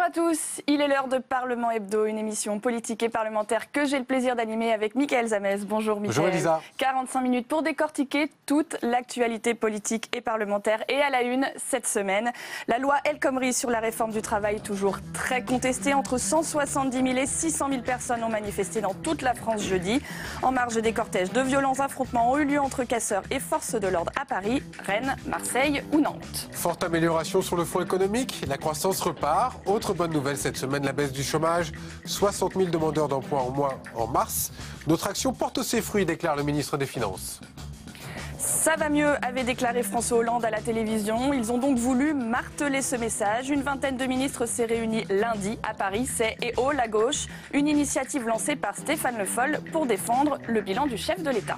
à tous, il est l'heure de Parlement Hebdo, une émission politique et parlementaire que j'ai le plaisir d'animer avec Mickaël Zamès. Bonjour Mickaël. Bonjour Elisa. 45 minutes pour décortiquer toute l'actualité politique et parlementaire. Et à la une, cette semaine, la loi El Khomri sur la réforme du travail, toujours très contestée. Entre 170 000 et 600 000 personnes ont manifesté dans toute la France jeudi. En marge des cortèges, de violents affrontements ont eu lieu entre casseurs et forces de l'ordre à Paris, Rennes, Marseille ou Nantes. Forte amélioration sur le front économique, la croissance repart. Autre bonne nouvelle cette semaine, la baisse du chômage. 60 000 demandeurs d'emploi en moins en mars. Notre action porte ses fruits, déclare le ministre des Finances. Ça va mieux, avait déclaré François Hollande à la télévision. Ils ont donc voulu marteler ce message. Une vingtaine de ministres s'est réunie lundi à Paris. C'est « Eh oh, la gauche », une initiative lancée par Stéphane Le Foll pour défendre le bilan du chef de l'État.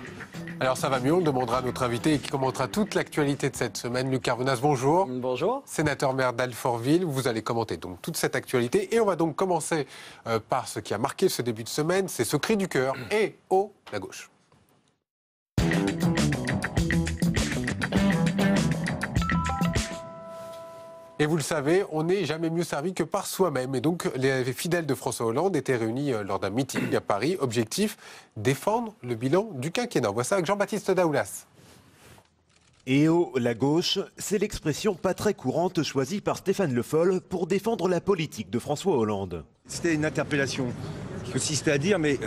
Alors ça va mieux, on demandera à notre invité qui commentera toute l'actualité de cette semaine. Luc Carvenas, bonjour. Bonjour. Sénateur maire d'Alfortville, vous allez commenter donc toute cette actualité. Et on va donc commencer par ce qui a marqué ce début de semaine, c'est ce cri du cœur. « Eh oh, la gauche ». Et vous le savez, on n'est jamais mieux servi que par soi-même. Et donc, les fidèles de François Hollande étaient réunis lors d'un meeting à Paris. Objectif, défendre le bilan du quinquennat. On voit ça avec Jean-Baptiste Daoulas. Eh oh, la gauche, c'est l'expression pas très courante choisie par Stéphane Le Foll pour défendre la politique de François Hollande. C'était une interpellation qui consistait à dire, mais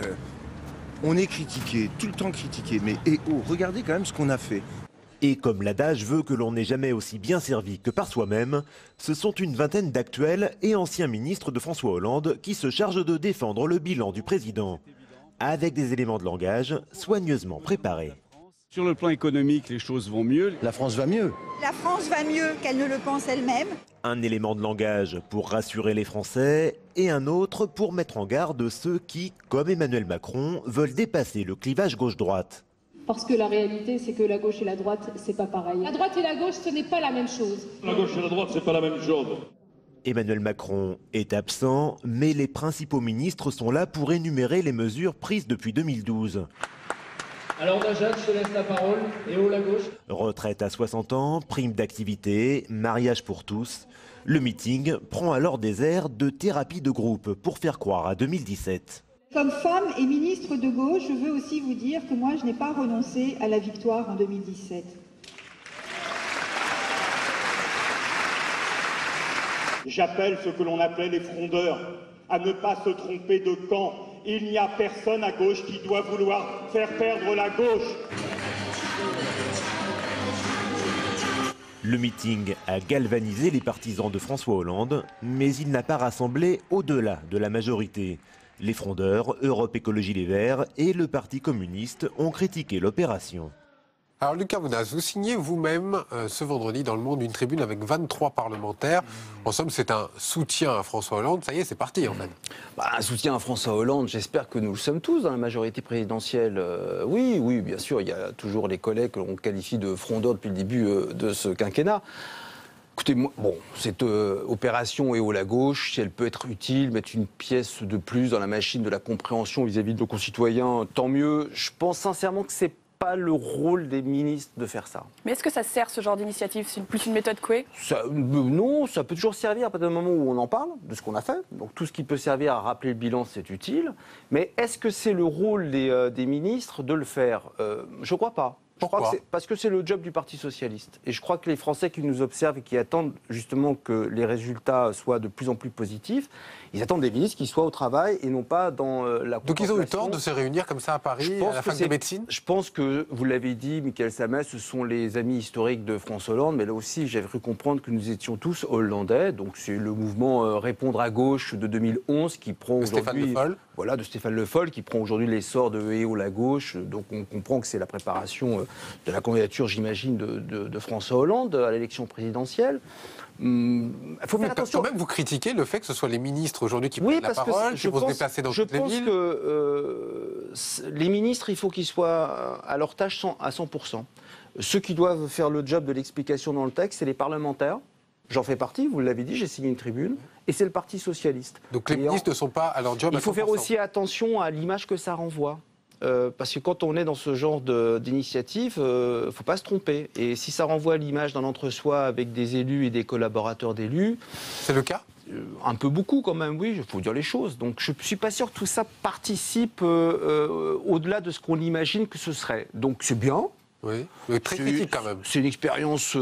on est critiqué, tout le temps critiqué, mais eh oh, regardez quand même ce qu'on a fait. Et comme l'adage veut que l'on n'est jamais aussi bien servi que par soi-même, ce sont une vingtaine d'actuels et anciens ministres de François Hollande qui se chargent de défendre le bilan du président, avec des éléments de langage soigneusement préparés. Sur le plan économique, les choses vont mieux. La France va mieux. La France va mieux qu'elle ne le pense elle-même. Un élément de langage pour rassurer les Français et un autre pour mettre en garde ceux qui, comme Emmanuel Macron, veulent dépasser le clivage gauche-droite. Parce que la réalité, c'est que la gauche et la droite, c'est pas pareil. La droite et la gauche, ce n'est pas la même chose. La gauche et la droite, c'est pas la même chose. Emmanuel Macron est absent, mais les principaux ministres sont là pour énumérer les mesures prises depuis 2012. Alors Najat, je te laisse la parole. Et oh la gauche. Retraite à 60 ans, prime d'activité, mariage pour tous. Le meeting prend alors des airs de thérapie de groupe pour faire croire à 2017. Comme femme et ministre de gauche, je veux aussi vous dire que moi, je n'ai pas renoncé à la victoire en 2017. J'appelle ce que l'on appelait les frondeurs à ne pas se tromper de camp. Il n'y a personne à gauche qui doit vouloir faire perdre la gauche. Le meeting a galvanisé les partisans de François Hollande, mais il n'a pas rassemblé au-delà de la majorité. Les frondeurs, Europe Écologie Les Verts et le Parti communiste ont critiqué l'opération. Alors Luc Carvenas, vous signez vous-même ce vendredi dans Le Monde une tribune avec 23 parlementaires. En somme, c'est un soutien à François Hollande. Ça y est, c'est parti en fait. Un soutien à François Hollande, j'espère que nous le sommes tous dans la majorité présidentielle. Oui, bien sûr, il y a toujours les collègues que l'on qualifie de frondeurs depuis le début de ce quinquennat. Écoutez, cette opération est haut la gauche, si elle peut être utile, mettre une pièce de plus dans la machine de la compréhension vis-à-vis de nos concitoyens, tant mieux. Je pense sincèrement que c'est pas le rôle des ministres de faire ça. Mais est-ce que ça sert ce genre d'initiative? C'est plus une méthode Coué? Non, ça peut toujours servir à partir du moment où on en parle, de ce qu'on a fait. Donc tout ce qui peut servir à rappeler le bilan, c'est utile. Mais est-ce que c'est le rôle des ministres de le faire? Je ne crois pas. Pourquoi? Parce que c'est le job du Parti socialiste. Et je crois que les Français qui nous observent et qui attendent justement que les résultats soient de plus en plus positifs, ils attendent des ministres qui soient au travail et non pas dans la contemplation. Donc ils ont eu tort de se réunir comme ça à Paris, à la fac de médecine? Je pense que, vous l'avez dit, Mickaël Zamès, ce sont les amis historiques de François Hollande, mais là aussi, j'avais cru comprendre que nous étions tous hollandais. Donc c'est le mouvement Répondre à gauche de 2011 qui prend aujourd'hui... Voilà, de Stéphane Le Foll, qui prend aujourd'hui l'essor de Eh oh la gauche. Donc on comprend que c'est la préparation de la candidature, j'imagine, de François Hollande à l'élection présidentielle. Il faut faire attention. Quand même, vous critiquez le fait que ce soit les ministres aujourd'hui qui prennent la parole, qui vont se déplacer dans toutes les villes. Je pense que les ministres, il faut qu'ils soient à leur tâche à 100%. Ceux qui doivent faire le job de l'explication dans le texte, c'est les parlementaires. J'en fais partie, vous l'avez dit, j'ai signé une tribune, et c'est le Parti socialiste. Donc les ministres ne sont pas à leur job à 100%. Il faut faire aussi attention à l'image que ça renvoie. Parce que quand on est dans ce genre d'initiative, il ne faut pas se tromper. Et si ça renvoie à l'image d'un entre-soi avec des élus et des collaborateurs d'élus... C'est le cas ? un peu beaucoup quand même, oui, il faut dire les choses. Donc je ne suis pas sûr que tout ça participe au-delà de ce qu'on imagine que ce serait. Donc c'est bien. Oui, mais très critique quand même. C'est une expérience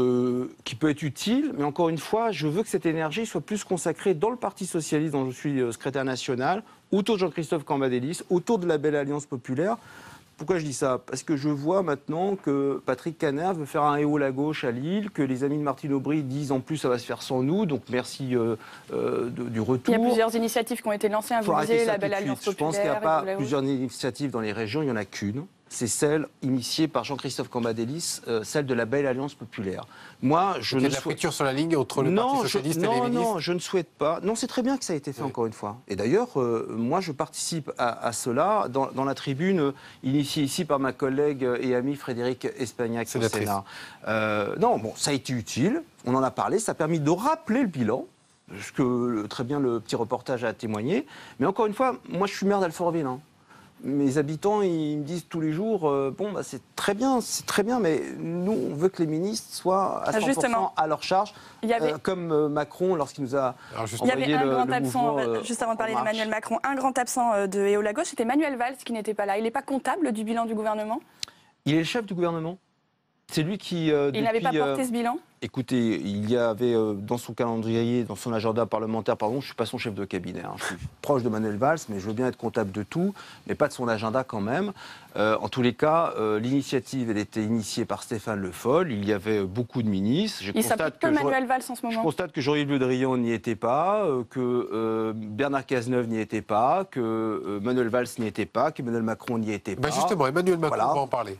qui peut être utile, mais encore une fois, je veux que cette énergie soit plus consacrée dans le Parti socialiste, dont je suis secrétaire national, autour de Jean-Christophe Cambadélis, autour de la belle Alliance populaire. Pourquoi je dis ça? Parce que je vois maintenant que Patrick Kanner veut faire un EO la gauche à Lille, que les amis de Martine Aubry disent en plus ça va se faire sans nous, donc merci du retour. Il y a plusieurs initiatives qui ont été lancées, vous disiez, la belle Alliance populaire. Je pense qu'il n'y a pas plusieurs initiatives dans les régions, il n'y en a qu'une. C'est celle initiée par Jean-Christophe Cambadélis, celle de la belle Alliance populaire. Moi, je il y a de la friture sur la ligne entre le Parti socialiste et les ministres. Non, je ne souhaite pas. Non, c'est très bien que ça ait été fait, encore une fois. Et d'ailleurs, moi, je participe à cela dans la tribune initiée ici par ma collègue et amie Frédérique Espagnac au Sénat. Non, bon, ça a été utile. On en a parlé. Ça a permis de rappeler le bilan. Ce que très bien le petit reportage a témoigné. Mais encore une fois, moi, je suis maire d'Alfortville. Mes habitants, ils me disent tous les jours, c'est très bien, mais nous, on veut que les ministres soient à 100% à leur charge, comme Macron, lorsqu'il nous a envoyé le mouvement juste avant de parler d'Emmanuel Macron, un grand absent de EO la gauche, c'était Manuel Valls qui n'était pas là. Il n'est pas comptable du bilan du gouvernement? Il est le chef du gouvernement. C'est lui qui... il n'avait pas porté ce bilan? Écoutez, il y avait dans son calendrier, dans son agenda parlementaire, pardon, je ne suis pas son chef de cabinet. Je suis proche de Manuel Valls, mais je veux bien être comptable de tout, mais pas de son agenda quand même. En tous les cas, l'initiative, elle était initiée par Stéphane Le Foll. Il y avait beaucoup de ministres. Il s'applique que Manuel Valls en ce moment. Je constate que Jean-Yves Le Drian n'y était pas, que Bernard Cazeneuve n'y était pas, que Manuel Valls n'y était pas, qu'Emmanuel Macron n'y était pas. Justement, Emmanuel Macron, on va en parler.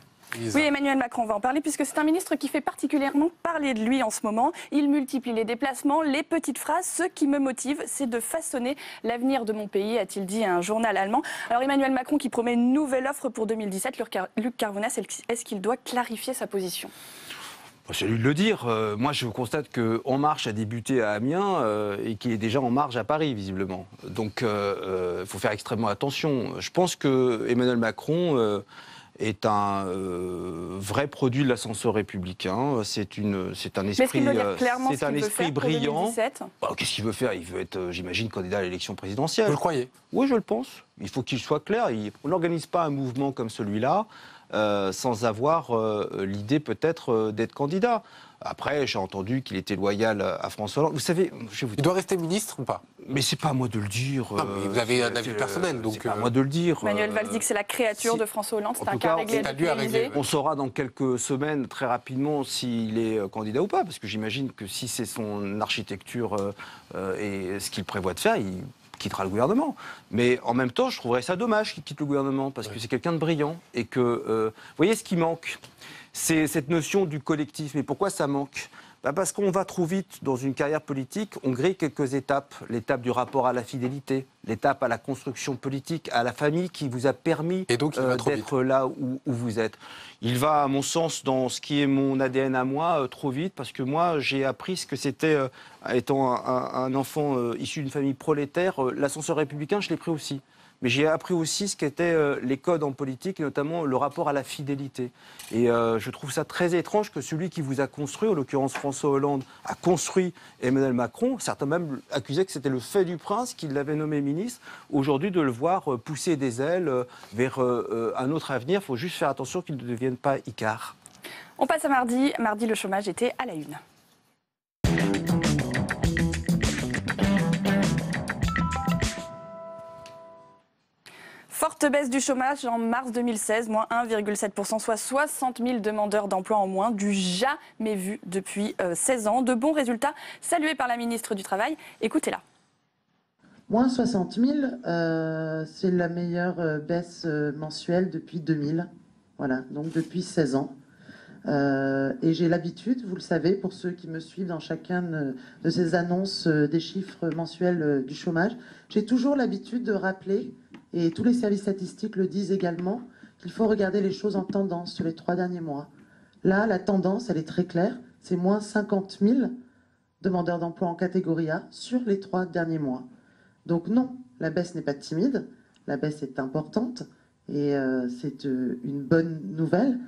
Oui, Emmanuel Macron va en parler puisque c'est un ministre qui fait particulièrement parler de lui en ce moment. Il multiplie les déplacements, les petites phrases. Ce qui me motive, c'est de façonner l'avenir de mon pays, a-t-il dit à un journal allemand. Alors Emmanuel Macron qui promet une nouvelle offre pour 2017. Luc Carvounas, est-ce qu'il doit clarifier sa position? C'est lui de le dire. Moi, je constate que En Marche a débuté à Amiens et qu'il est déjà En Marche à Paris, visiblement. Donc, il faut faire extrêmement attention. Je pense que Emmanuel Macron... est un vrai produit de l'ascenseur républicain. C'est un esprit brillant. Qu'est-ce qu'il veut faire? Il veut être, j'imagine, candidat à l'élection présidentielle. Vous le croyez? Oui, je le pense. Il faut qu'il soit clair. On n'organise pas un mouvement comme celui-là sans avoir l'idée peut-être d'être candidat. Après, j'ai entendu qu'il était loyal à François Hollande. Vous savez, il doit rester ministre ou pas? Mais c'est pas à moi de le dire. Mais vous avez un avis personnel, donc. C'est pas à moi de le dire. Manuel Valls dit que c'est la créature de François Hollande. C'est un cas réglé depuis l'Élysée. On saura dans quelques semaines, très rapidement, s'il est candidat ou pas, parce que j'imagine que si c'est son architecture et ce qu'il prévoit de faire, il quittera le gouvernement. Mais en même temps, je trouverais ça dommage qu'il quitte le gouvernement, parce que c'est quelqu'un de brillant. Et que, vous voyez, ce qui manque, c'est cette notion du collectif. Mais pourquoi ça manque? Parce qu'on va trop vite dans une carrière politique, on grille quelques étapes. L'étape du rapport à la fidélité, l'étape à la construction politique, à la famille qui vous a permis d'être là où vous êtes. Il va, à mon sens, dans ce qui est mon ADN à moi, trop vite, parce que moi, j'ai appris ce que c'était, étant un enfant issu d'une famille prolétaire, l'ascenseur républicain, je l'ai pris aussi. Mais j'ai appris aussi ce qu'étaient les codes en politique, et notamment le rapport à la fidélité. Et je trouve ça très étrange que celui qui vous a construit, en l'occurrence François Hollande, a construit Emmanuel Macron. Certains même accusaient que c'était le fait du prince qui l'avait nommé ministre. Aujourd'hui, de le voir pousser des ailes vers un autre avenir, il faut juste faire attention qu'il ne devienne pas Icare. On passe à mardi. Mardi, le chômage était à la une. Forte baisse du chômage en mars 2016, moins 1,7%, soit 60 000 demandeurs d'emploi en moins, du jamais vu depuis 16 ans. De bons résultats salués par la ministre du Travail. Écoutez-la. Moins 60 000, c'est la meilleure baisse mensuelle depuis 2000. Voilà, donc depuis 16 ans. Et j'ai l'habitude, vous le savez, pour ceux qui me suivent dans chacune de ces annonces des chiffres mensuels du chômage, j'ai toujours l'habitude de rappeler, et tous les services statistiques le disent également, qu'il faut regarder les choses en tendance sur les 3 derniers mois. Là, la tendance, elle est très claire, c'est moins 50 000 demandeurs d'emploi en catégorie A sur les 3 derniers mois. Donc non, la baisse n'est pas timide, la baisse est importante, et c'est une bonne nouvelle.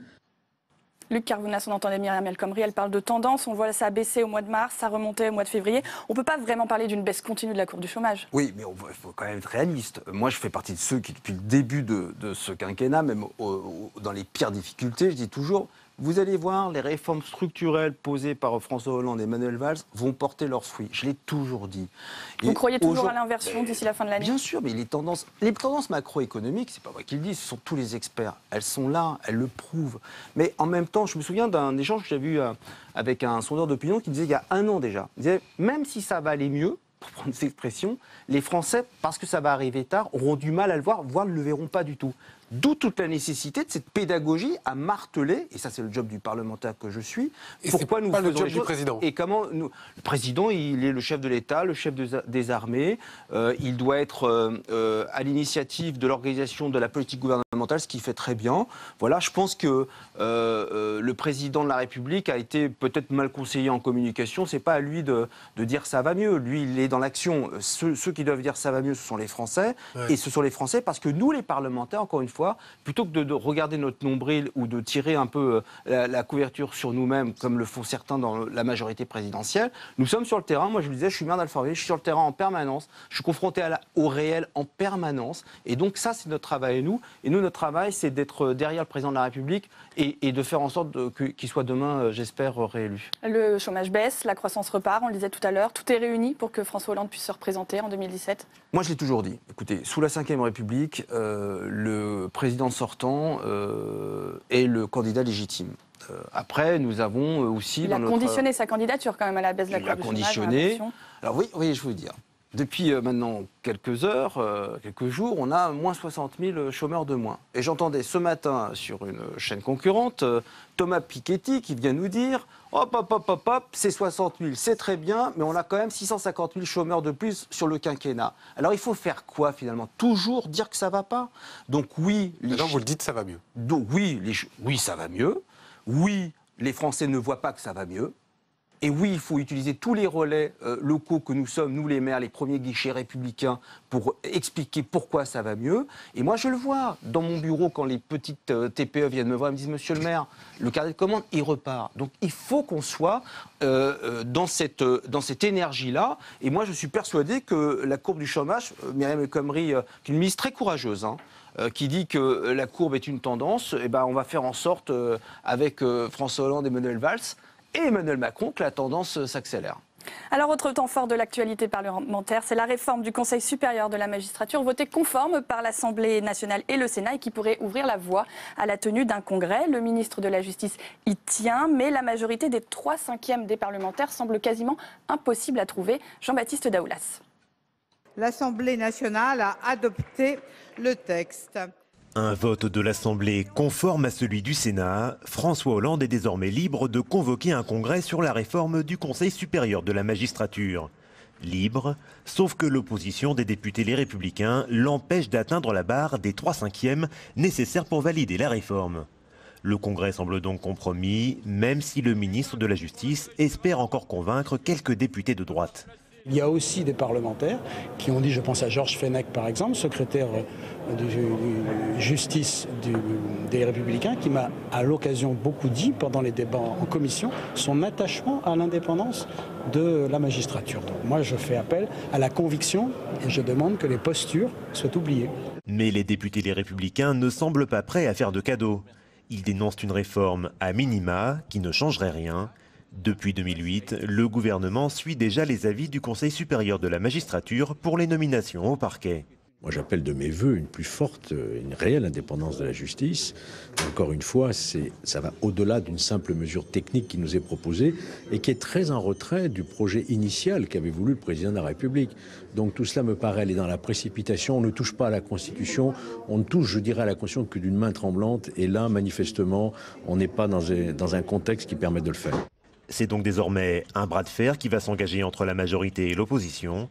Luc Carvounas, on entendait Myriam El Khomri, elle parle de tendance. On voit ça a baissé au mois de mars, ça remontait au mois de février. On ne peut pas vraiment parler d'une baisse continue de la courbe du chômage. Oui, mais il faut quand même être réaliste. Moi, je fais partie de ceux qui, depuis le début de ce quinquennat, même dans les pires difficultés, je dis toujours, vous allez voir, les réformes structurelles posées par François Hollande et Manuel Valls vont porter leurs fruits. Je l'ai toujours dit. Vous croyez toujours à l'inversion d'ici la fin de l'année? Bien sûr, mais les tendances macroéconomiques, c'est pas moi qui le dis, ce sont tous les experts. Elles sont là, elles le prouvent. Mais en même temps, je me souviens d'un échange que j'avais eu avec un sondeur d'opinion qui disait il y a 1 an déjà, il disait même si ça va aller mieux, pour prendre cette expression, les Français, parce que ça va arriver tard, auront du mal à le voir, voire ne le verront pas du tout. D'où toute la nécessité de cette pédagogie à marteler, et ça c'est le job du parlementaire que je suis, et pourquoi nous pas faisons le job les choses, du président. et comment nous... Le président, il est le chef de l'État, le chef des armées, il doit être à l'initiative de l'organisation de la politique gouvernementale, ce qu'il fait très bien. Voilà, je pense que le président de la République a été peut-être mal conseillé en communication, c'est pas à lui de dire ça va mieux, lui il est dans l'action. Ceux qui doivent dire ça va mieux, ce sont les Français, et ce sont les Français parce que nous les parlementaires, encore une fois, plutôt que de regarder notre nombril ou de tirer un peu la couverture sur nous-mêmes, comme le font certains dans la majorité présidentielle, nous sommes sur le terrain. Moi, je vous disais, je suis maire d'Alfortville, je suis sur le terrain en permanence, je suis confronté au réel en permanence. Et donc ça, c'est notre travail à nous. Et nous, notre travail, c'est d'être derrière le président de la République et de faire en sorte qu'il soit demain, j'espère, réélu. Le chômage baisse, la croissance repart, on le disait tout à l'heure. Tout est réuni pour que François Hollande puisse se représenter en 2017. Moi, je l'ai toujours dit. Écoutez, sous la Ve République, le président sortant est le candidat légitime. Après, nous avons aussi... Il a conditionné sa candidature quand même à la baisse de la courbe du chômage. Il l'a conditionné. Alors oui, je vais vous dire. Depuis maintenant quelques heures, quelques jours, on a moins 60 000 chômeurs de moins. Et j'entendais ce matin sur une chaîne concurrente Thomas Piketty qui vient nous dire « Hop, c'est 60 000, c'est très bien, mais on a quand même 650 000 chômeurs de plus sur le quinquennat. » Alors il faut faire quoi finalement? Toujours dire que ça ne va pas? Donc oui... Maintenant vous le dites, ça va mieux. Donc oui, ça va mieux. Oui, les Français ne voient pas que ça va mieux. Et oui, il faut utiliser tous les relais locaux que nous sommes, nous les maires, les premiers guichets républicains, pour expliquer pourquoi ça va mieux. Et moi, je le vois dans mon bureau, quand les petites TPE viennent me voir, ils me disent « Monsieur le maire, le carnet de commande, il repart ». Donc, il faut qu'on soit dans cette énergie-là. Et moi, je suis persuadé que la courbe du chômage, Myriam El Khomri, qui est une ministre très courageuse, qui dit que la courbe est une tendance, eh ben, on va faire en sorte, avec François Hollande et Manuel Valls, et Emmanuel Macron, que la tendance s'accélère. Alors, autre temps fort de l'actualité parlementaire, c'est la réforme du Conseil supérieur de la magistrature, votée conforme par l'Assemblée nationale et le Sénat, et qui pourrait ouvrir la voie à la tenue d'un congrès. Le ministre de la Justice y tient, mais la majorité des 3/5 des parlementaires semble quasiment impossible à trouver. Jean-Baptiste Daoulas. L'Assemblée nationale a adopté le texte. Un vote de l'Assemblée conforme à celui du Sénat, François Hollande est désormais libre de convoquer un congrès sur la réforme du Conseil supérieur de la magistrature. Libre, sauf que l'opposition des députés Les Républicains l'empêche d'atteindre la barre des 3/5 nécessaires pour valider la réforme. Le congrès semble donc compromis, même si le ministre de la Justice espère encore convaincre quelques députés de droite. Il y a aussi des parlementaires qui ont dit, je pense à Georges Fenech par exemple, secrétaire de justice des Républicains, qui m'a à l'occasion beaucoup dit pendant les débats en commission son attachement à l'indépendance de la magistrature. Donc moi je fais appel à la conviction et je demande que les postures soient oubliées. Mais les députés Les Républicains ne semblent pas prêts à faire de cadeaux. Ils dénoncent une réforme à minima qui ne changerait rien. Depuis 2008, le gouvernement suit déjà les avis du Conseil supérieur de la magistrature pour les nominations au parquet. Moi, j'appelle de mes voeux une plus forte, une réelle indépendance de la justice. Encore une fois, ça va au-delà d'une simple mesure technique qui nous est proposée et qui est très en retrait du projet initial qu'avait voulu le président de la République. Donc tout cela me paraît aller dans la précipitation. On ne touche pas à la Constitution. On ne touche, je dirais, à la Constitution que d'une main tremblante. Et là, manifestement, on n'est pas dans un contexte qui permet de le faire. C'est donc désormais un bras de fer qui va s'engager entre la majorité et l'opposition,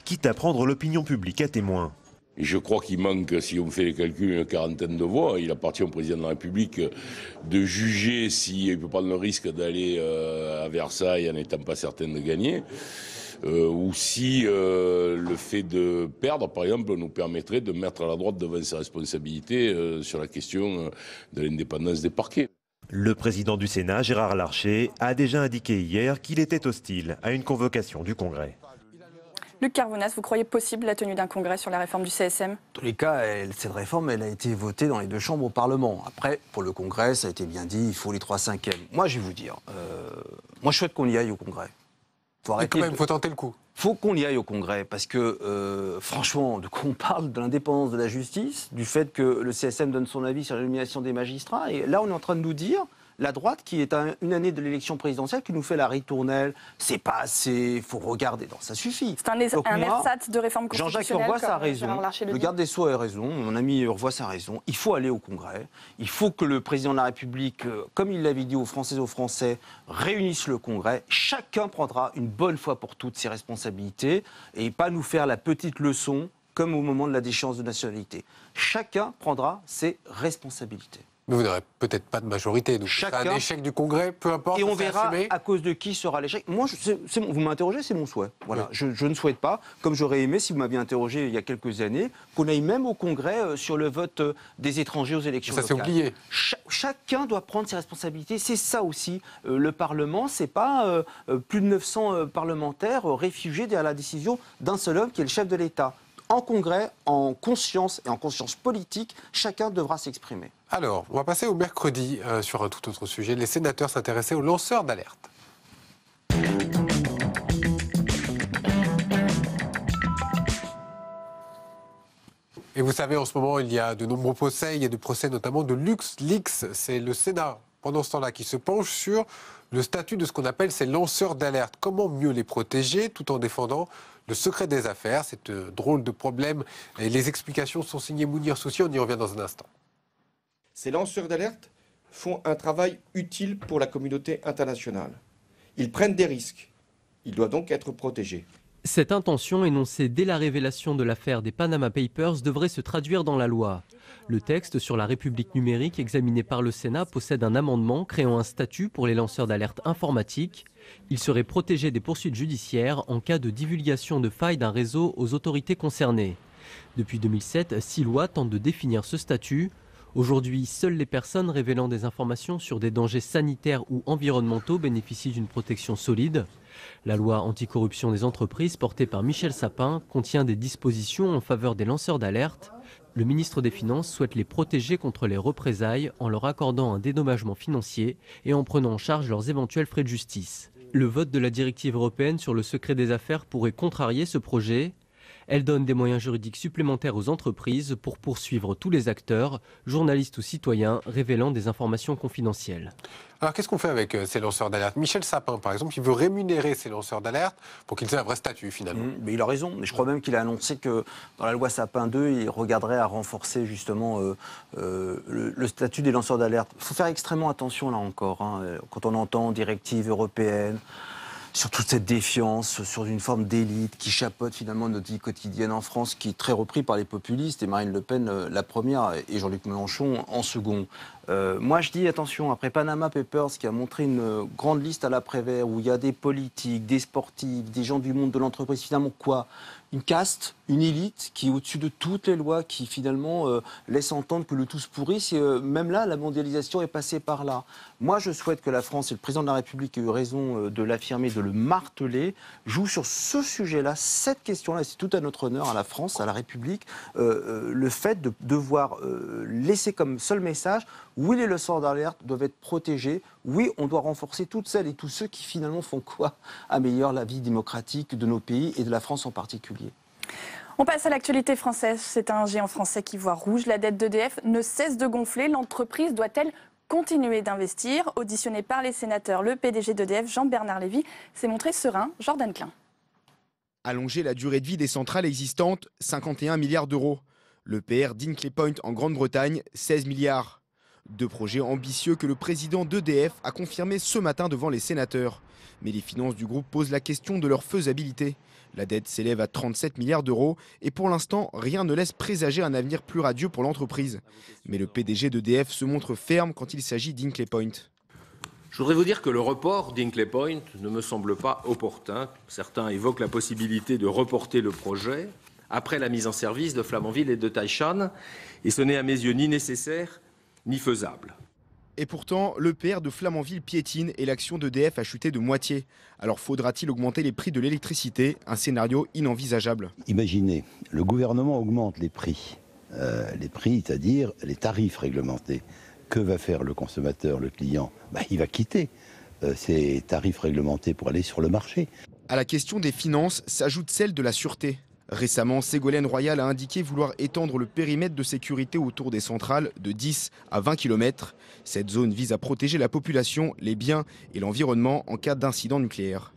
quitte à prendre l'opinion publique à témoin. Je crois qu'il manque, si on fait les calculs, une quarantaine de voix. Il appartient au président de la République de juger s'il peut prendre le risque d'aller à Versailles en n'étant pas certain de gagner. Ou si le fait de perdre, par exemple, nous permettrait de mettre à la droite devant ses responsabilités sur la question de l'indépendance des parquets. Le président du Sénat, Gérard Larcher, a déjà indiqué hier qu'il était hostile à une convocation du Congrès. Luc Carvounas, vous croyez possible la tenue d'un congrès sur la réforme du CSM ? En tous les cas, cette réforme, elle a été votée dans les deux chambres au Parlement. Après, pour le Congrès, ça a été bien dit, il faut les 3/5. Moi, je vais vous dire, moi je souhaite qu'on y aille au Congrès. Faut arrêter. Mais quand même, faut tenter le coup. Faut qu'on y aille au Congrès, parce que, franchement, de quoi on parle? De l'indépendance de la justice, du fait que le CSM donne son avis sur l'élimination des magistrats, et là, on est en train de nous dire... La droite, qui est à une année de l'élection présidentielle, qui nous fait la ritournelle, c'est pas assez, il faut regarder. Non, ça suffit. C'est un ersatz de réforme constitutionnelle. Jean-Jacques Urvoas a raison, le garde des Sceaux a raison, mon ami Urvoas a raison. Il faut aller au Congrès. Il faut que le président de la République, comme il l'avait dit aux Françaises et aux Français, réunisse le Congrès. Chacun prendra une bonne fois pour toutes ses responsabilités et pas nous faire la petite leçon comme au moment de la déchéance de nationalité. Chacun prendra ses responsabilités. Mais vous n'aurez peut-être pas de majorité, donc c'est un échec du Congrès, peu importe. Et on verra à cause de qui sera l'échec. Moi, vous m'interrogez, c'est mon souhait. Voilà. Oui. Je ne souhaite pas, comme j'aurais aimé, si vous m'aviez interrogé il y a quelques années, qu'on aille même au Congrès sur le vote des étrangers aux élections locales. Ça s'est oublié. Chacun doit prendre ses responsabilités. C'est ça aussi. Le Parlement, c'est pas plus de 900 parlementaires réfugiés derrière la décision d'un seul homme qui est le chef de l'État. En Congrès, en conscience et en conscience politique, chacun devra s'exprimer. Alors, on va passer au mercredi sur un tout autre sujet. Les sénateurs s'intéressaient aux lanceurs d'alerte. Et vous savez, en ce moment, il y a de nombreux procès. Il y a des procès notamment de LuxLeaks. C'est le Sénat, pendant ce temps-là, qui se penche sur le statut de ce qu'on appelle ces lanceurs d'alerte. Comment mieux les protéger tout en défendant le secret des affaires? C'est drôle de problème. Et les explications sont signées Mounir Soussi. On y revient dans un instant. Ces lanceurs d'alerte font un travail utile pour la communauté internationale. Ils prennent des risques. Ils doivent donc être protégés. Cette intention, énoncée dès la révélation de l'affaire des Panama Papers, devrait se traduire dans la loi. Le texte sur la République numérique examiné par le Sénat possède un amendement créant un statut pour les lanceurs d'alerte informatiques. Ils seraient protégés des poursuites judiciaires en cas de divulgation de failles d'un réseau aux autorités concernées. Depuis 2007, 6 lois tentent de définir ce statut. Aujourd'hui, seules les personnes révélant des informations sur des dangers sanitaires ou environnementaux bénéficient d'une protection solide. La loi anticorruption des entreprises, portée par Michel Sapin, contient des dispositions en faveur des lanceurs d'alerte. Le ministre des Finances souhaite les protéger contre les représailles en leur accordant un dédommagement financier et en prenant en charge leurs éventuels frais de justice. Le vote de la directive européenne sur le secret des affaires pourrait contrarier ce projet. Elle donne des moyens juridiques supplémentaires aux entreprises pour poursuivre tous les acteurs, journalistes ou citoyens, révélant des informations confidentielles. Alors qu'est-ce qu'on fait avec ces lanceurs d'alerte? Michel Sapin, par exemple, il veut rémunérer ces lanceurs d'alerte pour qu'ils aient un vrai statut, finalement. Mais il a raison. Je crois même qu'il a annoncé que dans la loi Sapin 2, il regarderait à renforcer justement le statut des lanceurs d'alerte. Il faut faire extrêmement attention, là encore, quand on entend directives européennes, sur toute cette défiance, sur une forme d'élite qui chapeaute finalement notre vie quotidienne en France, qui est très repris par les populistes, et Marine Le Pen la première, et Jean-Luc Mélenchon en second. Moi je dis attention, après Panama Papers qui a montré une grande liste à l'après-vert, où il y a des politiques, des sportifs, des gens du monde de l'entreprise, finalement quoi? Une caste, une élite qui est au-dessus de toutes les lois, qui finalement laisse entendre que le tout se pourrisse. Même là, la mondialisation est passée par là. Moi, je souhaite que la France, et le président de la République a eu raison de l'affirmer, de le marteler, joue sur ce sujet-là, cette question-là, c'est tout à notre honneur, à la France, à la République, le fait de devoir laisser comme seul message, oui, les lanceurs d'alerte doivent être protégés, oui, on doit renforcer toutes celles et tous ceux qui finalement font quoi? Améliorent la vie démocratique de nos pays et de la France en particulier. On passe à l'actualité française. C'est un géant français qui voit rouge. La dette d'EDF ne cesse de gonfler. L'entreprise doit-elle continuer d'investir? Auditionné par les sénateurs, le PDG d'EDF, Jean-Bernard Lévy, s'est montré serein. Jordan Klein. Allonger la durée de vie des centrales existantes, 51 milliards d'euros. Le PR d'Hinkley Point en Grande-Bretagne, 16 milliards. Deux projets ambitieux que le président d'EDF a confirmé ce matin devant les sénateurs. Mais les finances du groupe posent la question de leur faisabilité. La dette s'élève à 37 milliards d'euros et pour l'instant, rien ne laisse présager un avenir plus radieux pour l'entreprise. Mais le PDG d'EDF se montre ferme quand il s'agit d'Hinkley Point. Je voudrais vous dire que le report d'Hinkley Point ne me semble pas opportun. Certains évoquent la possibilité de reporter le projet après la mise en service de Flamanville et de Taishan. Et ce n'est à mes yeux ni nécessaire ni faisable. Et pourtant, l'EPR de Flamanville piétine et l'action d'EDF a chuté de moitié. Alors faudra-t-il augmenter les prix de l'électricité? Un scénario inenvisageable. Imaginez, le gouvernement augmente les prix, c'est-à-dire les tarifs réglementés. Que va faire le consommateur, le client? Il va quitter ces tarifs réglementés pour aller sur le marché. À la question des finances s'ajoute celle de la sûreté. Récemment, Ségolène Royal a indiqué vouloir étendre le périmètre de sécurité autour des centrales de 10 à 20 km. Cette zone vise à protéger la population, les biens et l'environnement en cas d'incident nucléaire.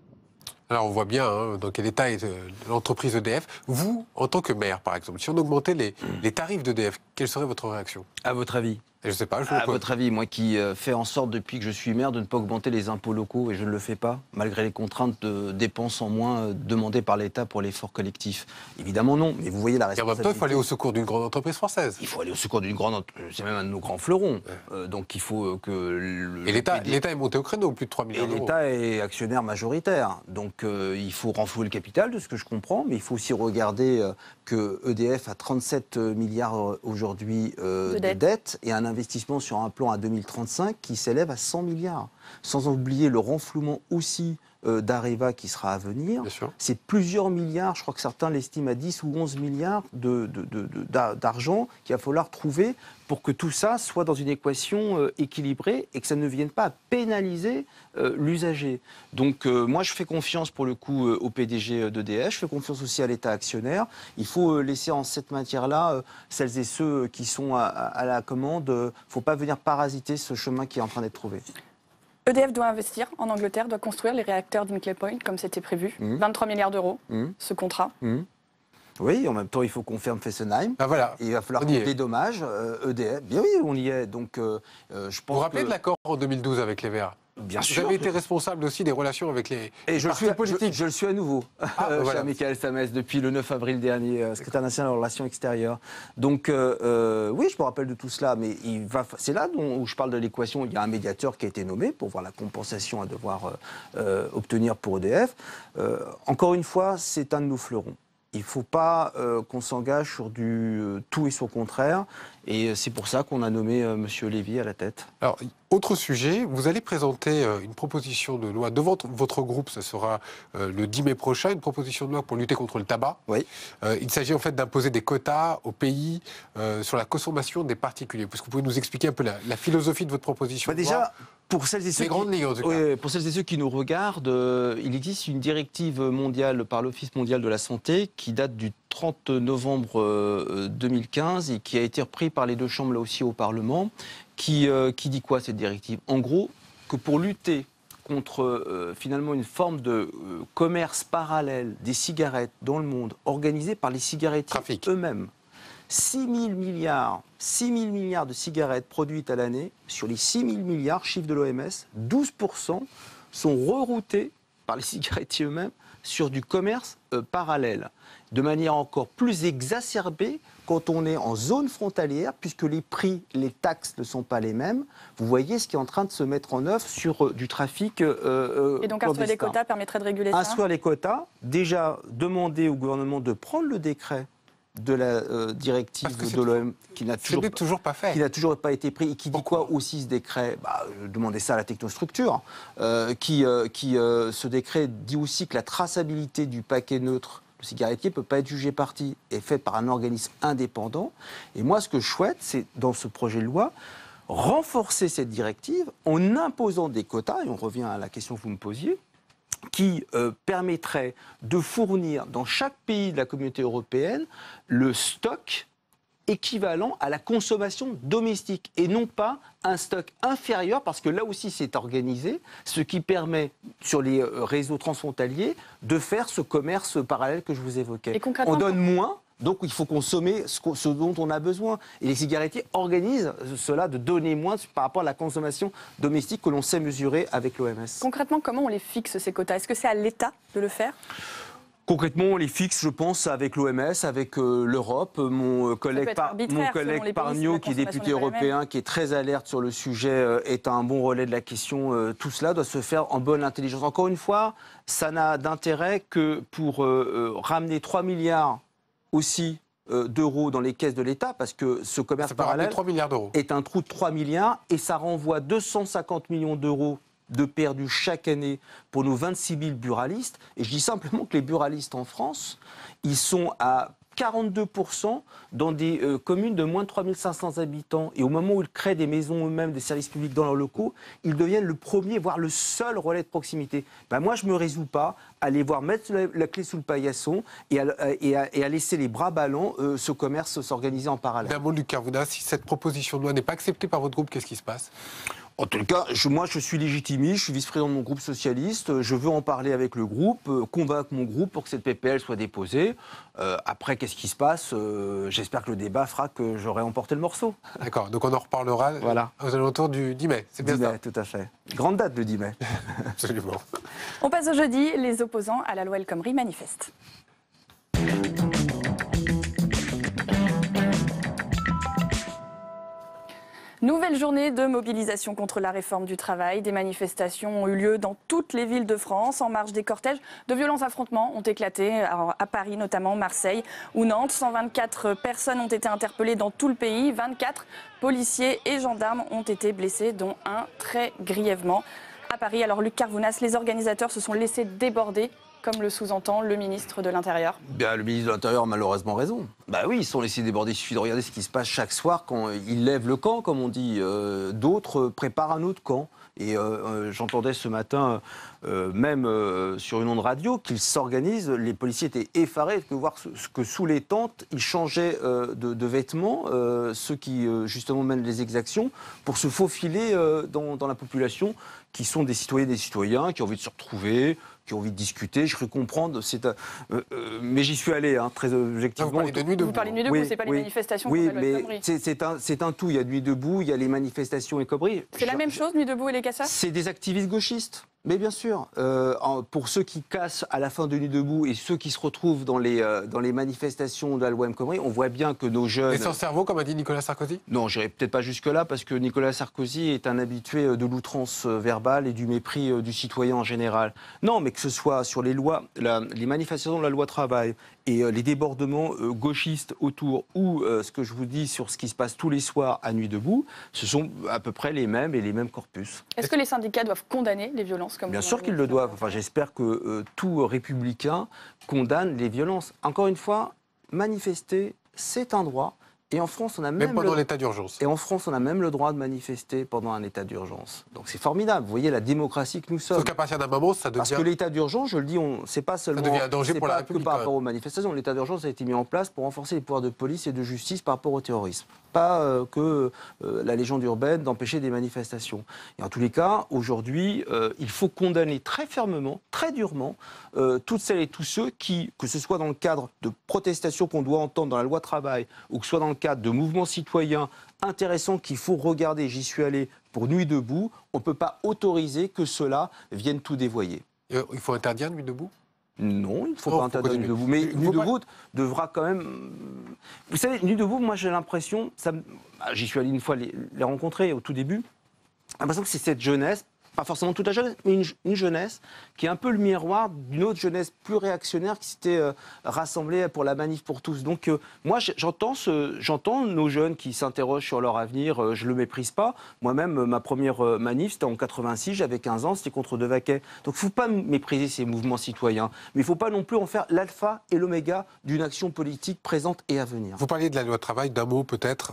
Alors on voit bien dans quel état est l'entreprise EDF. Vous, en tant que maire par exemple, si on augmentait les tarifs d'EDF, quelle serait votre réaction? À votre avis? Je ne sais pas. À votre avis, moi qui fais en sorte depuis que je suis maire de ne pas augmenter les impôts locaux, et je ne le fais pas, malgré les contraintes de dépenses en moins demandées par l'État pour l'effort collectif. Évidemment non, mais vous voyez la responsabilité. Et en même temps, il faut aller au secours d'une grande entreprise française. Il faut aller au secours d'une grande entreprise, c'est même un de nos grands fleurons. Donc il faut que... Et l'État est monté au créneau, plus de 3 milliards d'euros. Et l'État est actionnaire majoritaire. Donc il faut renflouer le capital, de ce que je comprends, mais il faut aussi regarder que EDF a 37 milliards aujourd'hui de dettes et un investissement sur un plan à 2035 qui s'élève à 100 milliards. Sans oublier le renflouement aussi d'Areva qui sera à venir. C'est plusieurs milliards, je crois que certains l'estiment à 10 ou 11 milliards d'argent qu'il va falloir trouver pour que tout ça soit dans une équation équilibrée et que ça ne vienne pas à pénaliser l'usager. Donc moi je fais confiance pour le coup au PDG d'EDF, je fais confiance aussi à l'État actionnaire. Il faut laisser en cette matière-là celles et ceux qui sont à la commande. Il ne faut pas venir parasiter ce chemin qui est en train d'être trouvé. EDF doit investir en Angleterre, doit construire les réacteurs d'Hinkley Point comme c'était prévu. 23 milliards d'euros, ce contrat. Oui, en même temps, il faut qu'on ferme Fessenheim. Ah voilà. Il va falloir qu'on dédommage EDF. Bien oui, on y est. Donc, je pense vous vous rappelez de l'accord en 2012 avec les Verts? Bien sûr. Vous avez été responsable aussi des relations avec les partis politiques. Je le suis à nouveau, cher Michael Samès, depuis le 9 avril dernier, secrétaire national des relations extérieures. Donc, oui, je me rappelle de tout cela, mais c'est là où je parle de l'équation. Il y a un médiateur qui a été nommé pour voir la compensation à devoir obtenir pour EDF. Encore une fois, c'est un de nos fleurons. Il ne faut pas qu'on s'engage sur du tout et son contraire. Et c'est pour ça qu'on a nommé M. Lévy à la tête. Alors, autre sujet, vous allez présenter une proposition de loi devant votre groupe, ce sera le 10 mai prochain, une proposition de loi pour lutter contre le tabac. Oui. Il s'agit en fait d'imposer des quotas au pays sur la consommation des particuliers. Est-ce que vous pouvez nous expliquer un peu la philosophie de votre proposition? Déjà, pour celles et ceux pour celles et ceux qui nous regardent, il existe une directive mondiale par l'Office mondial de la santé qui date du 30 novembre 2015 et qui a été repris par les deux chambres là aussi au Parlement, qui dit quoi cette directive? En gros, que pour lutter contre finalement une forme de commerce parallèle des cigarettes dans le monde, organisé par les cigarettiers eux-mêmes, 6 000 milliards de cigarettes produites à l'année, sur les 6 000 milliards, chiffre de l'OMS, 12% sont reroutés par les cigarettiers eux-mêmes sur du commerce parallèle, de manière encore plus exacerbée quand on est en zone frontalière, puisque les prix, les taxes ne sont pas les mêmes. Vous voyez ce qui est en train de se mettre en œuvre sur du trafic et donc instruire les quotas permettrait de réguler ça? Instruire les quotas, déjà demander au gouvernement de prendre le décret de la directive de l'OM qui n'a toujours pas été pris et qui dit quoi aussi ce décret? Demandez ça à la technostructure ce décret dit aussi que la traçabilité du paquet neutre le cigarettier ne peut pas être jugé partie est fait par un organisme indépendant. Et moi ce que je souhaite c'est dans ce projet de loi renforcer cette directive en imposant des quotas, et on revient à la question que vous me posiez, qui permettrait de fournir dans chaque pays de la communauté européenne le stock équivalent à la consommation domestique et non pas un stock inférieur, parce que là aussi c'est organisé, ce qui permet sur les réseaux transfrontaliers de faire ce commerce parallèle que je vous évoquais. On donne moins, donc il faut consommer ce dont on a besoin. Et les cigarettiers organisent cela de donner moins par rapport à la consommation domestique que l'on sait mesurer avec l'OMS. Concrètement, comment on les fixe ces quotas? Est-ce que c'est à l'État de le faire? Concrètement, on les fixe, je pense, avec l'OMS, avec l'Europe. Mon collègue Pargnot, qui est député européen, qui est très alerte sur le sujet, est un bon relais de la question. Tout cela doit se faire en bonne intelligence. Encore une fois, ça n'a d'intérêt que pour ramener 3 milliards aussi d'euros dans les caisses de l'État, parce que ce commerce parallèle 3 milliards d'euros. Est un trou de 3 milliards et ça renvoie 250 millions d'euros de perdus chaque année pour nos 26 000 buralistes. Et je dis simplement que les buralistes en France, ils sont à 42% dans des communes de moins de 3 500 habitants. Et au moment où ils créent des maisons eux-mêmes, des services publics dans leurs locaux, ils deviennent le premier, voire le seul relais de proximité. Ben moi, je ne me résous pas à aller voir mettre la clé sous le paillasson et à laisser les bras ballants ce commerce s'organiser en parallèle. D'un mot, Luc Carvounas, si cette proposition de loi n'est pas acceptée par votre groupe, qu'est-ce qui se passe ? En tout cas, moi je suis légitimiste, je suis vice-président de mon groupe socialiste, je veux en parler avec le groupe, convaincre mon groupe pour que cette PPL soit déposée. Après, qu'est-ce qui se passe ? J'espère que le débat fera que j'aurai emporté le morceau. D'accord, donc on en reparlera aux alentours du 10 mai, c'est bien 10 ça ? mai, tout à fait. Grande date le 10 mai. Absolument. On passe au jeudi, les opposants à la loi El Khomri manifestent. Nouvelle journée de mobilisation contre la réforme du travail. Des manifestations ont eu lieu dans toutes les villes de France. En marge des cortèges, de violents affrontements ont éclaté à Paris, notamment Marseille ou Nantes. 124 personnes ont été interpellées dans tout le pays. 24 policiers et gendarmes ont été blessés, dont un très grièvement. À Paris, alors Luc Carvounas, les organisateurs se sont laissés déborder, comme le sous-entend le ministre de l'Intérieur. Bien, le ministre de l'Intérieur a malheureusement raison. Bah oui, ils sont laissés déborder. Il suffit de regarder ce qui se passe chaque soir quand ils lèvent le camp, comme on dit. D'autres préparent un autre camp. Et j'entendais ce matin, même sur une onde radio, qu'ils s'organisent. Les policiers étaient effarés de voir que sous les tentes, ils changeaient de vêtements, ceux qui justement mènent les exactions, pour se faufiler dans la population, qui sont des citoyennes et des citoyens, qui ont envie de se retrouver, qui ont envie de discuter. Je peux comprendre, mais j'y suis allé, très objectivement. Vous parlez de Nuit debout. Vous parlez de Nuit debout, c'est pas les manifestations contre la loi El Khomri. C'est un tout. Il y a Nuit debout, il y a les manifestations El Khomri. C'est la même chose, Nuit debout et les casseurs ? C'est des activistes gauchistes. Mais bien sûr, pour ceux qui cassent à la fin de Nuit debout et ceux qui se retrouvent dans les manifestations de la loi El Khomri, on voit bien que nos jeunes... Et sans cerveau, comme a dit Nicolas Sarkozy ? Non, j'irai peut-être pas jusque-là, parce que Nicolas Sarkozy est un habitué de l'outrance verbale et du mépris du citoyen en général. Non, mais que ce soit sur les lois, les manifestations de la loi travail et les débordements gauchistes autour, ou ce que je vous dis sur ce qui se passe tous les soirs à Nuit debout, ce sont à peu près les mêmes et les mêmes corpus. Est-ce que les syndicats doivent condamner les violences comme Bien sûr qu'ils le doivent. Enfin, j'espère que tout républicain condamne les violences. Encore une fois, manifester, c'est un droit. Et en France, on a même pendant l'état d'urgence. Et en France, on a même le droit de manifester pendant un état d'urgence. Donc c'est formidable. Vous voyez la démocratie que nous sommes. Sauf qu'à partir d'un moment, ça devient... Parce que l'état d'urgence, je le dis, c'est pas seulement... Ça devient un danger pour la République. Que par rapport aux manifestations. L'état d'urgence a été mis en place pour renforcer les pouvoirs de police et de justice par rapport au terrorisme. Pas que la légende urbaine d'empêcher des manifestations. Et en tous les cas, aujourd'hui, il faut condamner très fermement, très durement, toutes celles et tous ceux qui, que ce soit dans le cadre de protestations qu'on doit entendre dans la loi travail, ou que ce soit dans le cadre de mouvements citoyens intéressants qu'il faut regarder, j'y suis allé, pour Nuit debout, on ne peut pas autoriser que ceux-là viennent tout dévoyer. Il faut interdire Nuit debout ? Non, il ne faut pas interdire Nuit debout. Mais Nuit debout devra quand même... Vous savez, Nuit debout, moi j'ai l'impression, j'y suis allé une fois les rencontrer au tout début, j'ai l'impression que c'est cette jeunesse, pas forcément toute la jeunesse, mais une jeunesse qui est un peu le miroir d'une autre jeunesse plus réactionnaire qui s'était rassemblée pour la manif pour tous. Donc moi j'entends nos jeunes qui s'interrogent sur leur avenir, je ne le méprise pas. Moi-même, ma première manif, c'était en 86, j'avais 15 ans, c'était contre Devaquet. Donc il ne faut pas mépriser ces mouvements citoyens, mais il ne faut pas non plus en faire l'alpha et l'oméga d'une action politique présente et à venir. Vous parliez de la loi travail, d'un mot peut-être.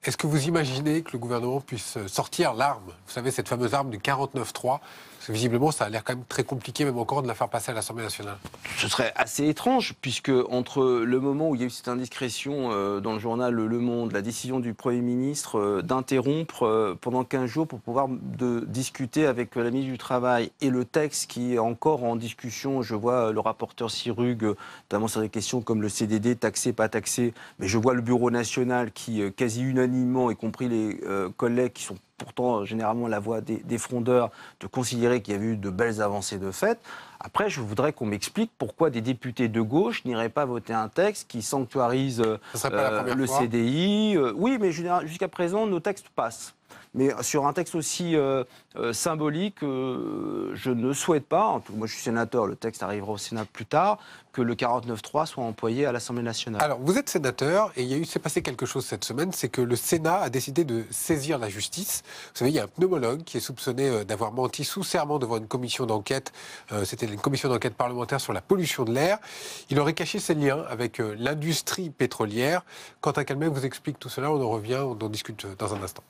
Est-ce que vous imaginez que le gouvernement puisse sortir l'arme, vous savez, cette fameuse arme du 49-3 ? Parce que visiblement, ça a l'air quand même très compliqué, même encore, de la faire passer à l'Assemblée nationale. Ce serait assez étrange, puisque entre le moment où il y a eu cette indiscrétion dans le journal Le Monde, la décision du Premier ministre d'interrompre pendant 15 jours pour pouvoir discuter avec la ministre du Travail, et le texte qui est encore en discussion, je vois le rapporteur Sirugue, notamment sur des questions comme le CDD, taxé, pas taxé, mais je vois le Bureau national qui, quasi unanimement, y compris les collègues qui sont pourtant généralement la voix des frondeurs, de considérer qu'il y a eu de belles avancées de fait. Après, je voudrais qu'on m'explique pourquoi des députés de gauche n'iraient pas voter un texte qui sanctuarise le CDI. Oui, mais jusqu'à présent, nos textes passent. Mais sur un texte aussi symbolique, je ne souhaite pas, moi je suis sénateur, le texte arrivera au Sénat plus tard, que le 49.3 soit employé à l'Assemblée nationale. Alors, vous êtes sénateur et s'est passé quelque chose cette semaine, c'est que le Sénat a décidé de saisir la justice. Vous savez, il y a un pneumologue qui est soupçonné d'avoir menti sous serment devant une commission d'enquête. C'était une commission d'enquête parlementaire sur la pollution de l'air. Il aurait caché ses liens avec l'industrie pétrolière. Quentin Calmet vous explique tout cela. On en revient, on en discute dans un instant.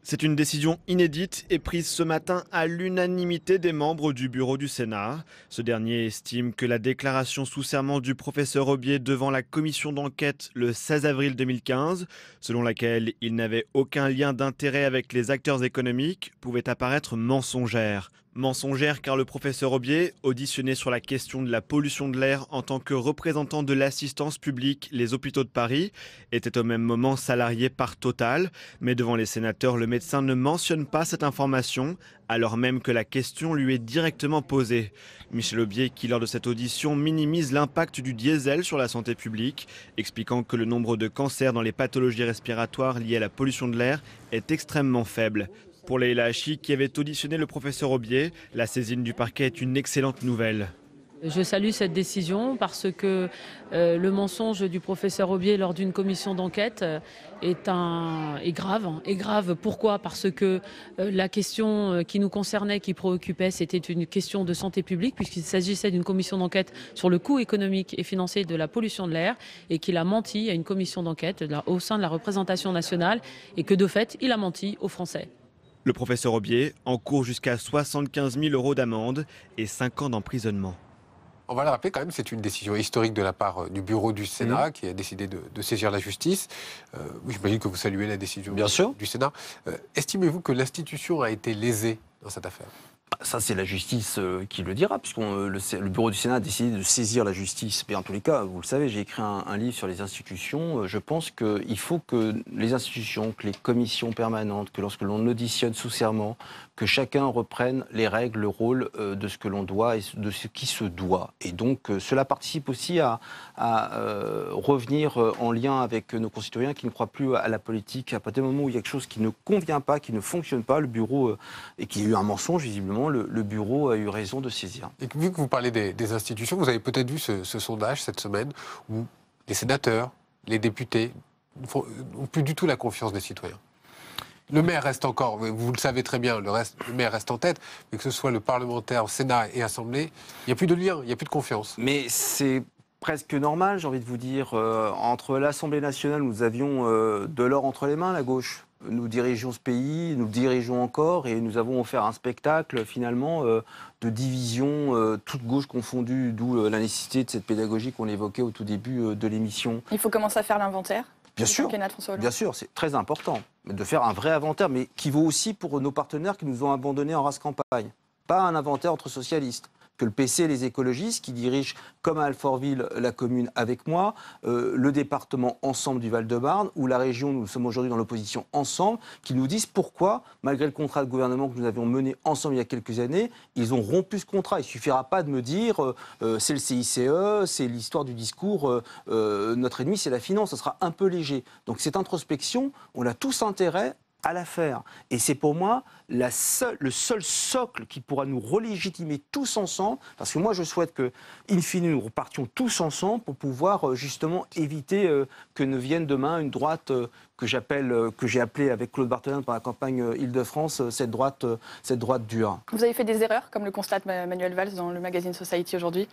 C'est une décision inédite et prise ce matin à l'unanimité des membres du bureau du Sénat. Ce dernier estime que la déclaration sous serment du professeur Aubier devant la commission d'enquête le 16 avril 2015, selon laquelle il n'avait aucun lien d'intérêt avec les acteurs économiques, pouvait apparaître mensongère. Mensongère car le professeur Aubier, auditionné sur la question de la pollution de l'air en tant que représentant de l'assistance publique Les Hôpitaux de Paris, était au même moment salarié par Total. Mais devant les sénateurs, le médecin ne mentionne pas cette information, alors même que la question lui est directement posée. Michel Aubier, qui lors de cette audition minimise l'impact du diesel sur la santé publique, expliquant que le nombre de cancers dans les pathologies respiratoires liées à la pollution de l'air est extrêmement faible. Pour les LHI qui avaient auditionné le professeur Aubier, la saisine du parquet est une excellente nouvelle. Je salue cette décision parce que le mensonge du professeur Aubier lors d'une commission d'enquête est grave. Pourquoi ? Parce que la question qui nous concernait, qui préoccupait, c'était une question de santé publique puisqu'il s'agissait d'une commission d'enquête sur le coût économique et financier de la pollution de l'air et qu'il a menti à une commission d'enquête au sein de la représentation nationale et que de fait, il a menti aux Français. Le professeur Aubier encourt jusqu'à 75 000 € d'amende et 5 ans d'emprisonnement. On va le rappeler quand même, c'est une décision historique de la part du bureau du Sénat qui a décidé de saisir la justice. J'imagine que vous saluez la décision du Sénat. Estimez-vous que l'institution a été lésée dans cette affaire ? Ça, c'est la justice qui le dira, puisque le bureau du Sénat a décidé de saisir la justice. Mais en tous les cas, vous le savez, j'ai écrit un livre sur les institutions. Je pense qu'il faut que les institutions, que les commissions permanentes, que lorsque l'on auditionne sous serment, que chacun reprenne les règles, le rôle de ce que l'on doit et de ce qui se doit. Et donc, cela participe aussi à revenir en lien avec nos concitoyens qui ne croient plus à la politique. À partir du moment où il y a quelque chose qui ne convient pas, qui ne fonctionne pas, le bureau, et qu'il y a eu un mensonge, visiblement, le bureau a eu raison de saisir. Et vu que vous parlez des institutions, vous avez peut-être vu ce sondage cette semaine où les sénateurs, les députés n'ont plus du tout la confiance des citoyens. Le maire reste encore, vous le savez très bien, le maire reste en tête, mais que ce soit le parlementaire, Sénat et Assemblée, il n'y a plus de lien, il n'y a plus de confiance. Mais c'est presque normal, j'ai envie de vous dire. Entre l'Assemblée nationale, nous avions de l'or entre les mains, la gauche. Nous dirigeons ce pays, nous dirigeons encore, et nous avons offert un spectacle, finalement, de division, toute gauche confondue, d'où la nécessité de cette pédagogie qu'on évoquait au tout début de l'émission. Il faut commencer à faire l'inventaire. Bien sûr, c'est très important de faire un vrai inventaire, mais qui vaut aussi pour nos partenaires qui nous ont abandonnés en race campagne. Pas un inventaire entre socialistes. Que le PC et les écologistes, qui dirigent, comme à Alfortville, la commune avec moi, le département ensemble du Val-de-Marne, ou la région, nous sommes aujourd'hui dans l'opposition ensemble, qui nous disent pourquoi, malgré le contrat de gouvernement que nous avions mené ensemble il y a quelques années, ils ont rompu ce contrat. Il ne suffira pas de me dire c'est le CICE, c'est l'histoire du discours, notre ennemi c'est la finance, ça sera un peu léger. Donc cette introspection, on a tous intérêt à la faire. Et c'est pour moi le seul socle qui pourra nous relégitimer tous ensemble, parce que moi je souhaite que, in fine, nous repartions tous ensemble pour pouvoir justement éviter que ne vienne demain une droite que j'ai appelée avec Claude Barthelin par la campagne Île-de-France, cette droite dure. Vous avez fait des erreurs, comme le constate Manuel Valls dans le magazine Society aujourd'hui ?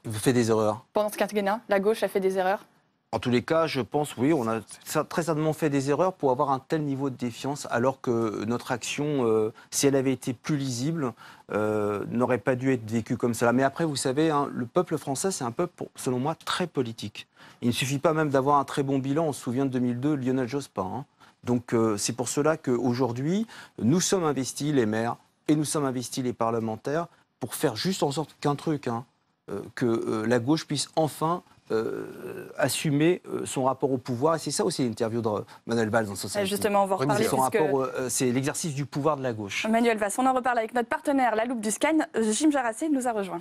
Vous faites des erreurs. Pendant ce quinquennat, la gauche a fait des erreurs ? En tous les cas, je pense, oui, on a très certainement fait des erreurs pour avoir un tel niveau de défiance, alors que notre action, si elle avait été plus lisible, n'aurait pas dû être vécue comme cela. Mais après, vous savez, le peuple français, c'est un peuple, selon moi, très politique. Il ne suffit pas même d'avoir un très bon bilan. On se souvient de 2002, Lionel Jospin. Donc c'est pour cela qu'aujourd'hui, nous sommes investis, les maires, et nous sommes investis, les parlementaires, pour faire juste en sorte qu'un truc, que la gauche puisse enfin assumer son rapport au pouvoir. Et c'est ça aussi l'interview de Manuel Valls dans Society. Justement, on va en reparler. C'est l'exercice du pouvoir de la gauche. Manuel Valls, on en reparle avec notre partenaire, la Loupe du Scan. Jim Jarassé nous a rejoint.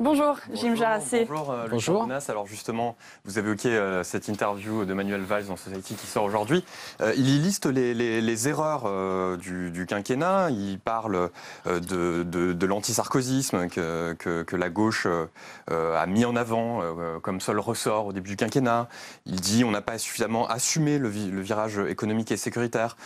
Bonjour, Jim Jarassé. Bonjour. Alors justement, vous avez évoqué cette interview de Manuel Valls dans Society qui sort aujourd'hui. Il y liste les erreurs du quinquennat. Il parle de l'anti-sarkozysme que la gauche a mis en avant comme seul ressort au début du quinquennat. Il dit on n'a pas suffisamment assumé le virage économique et sécuritaire.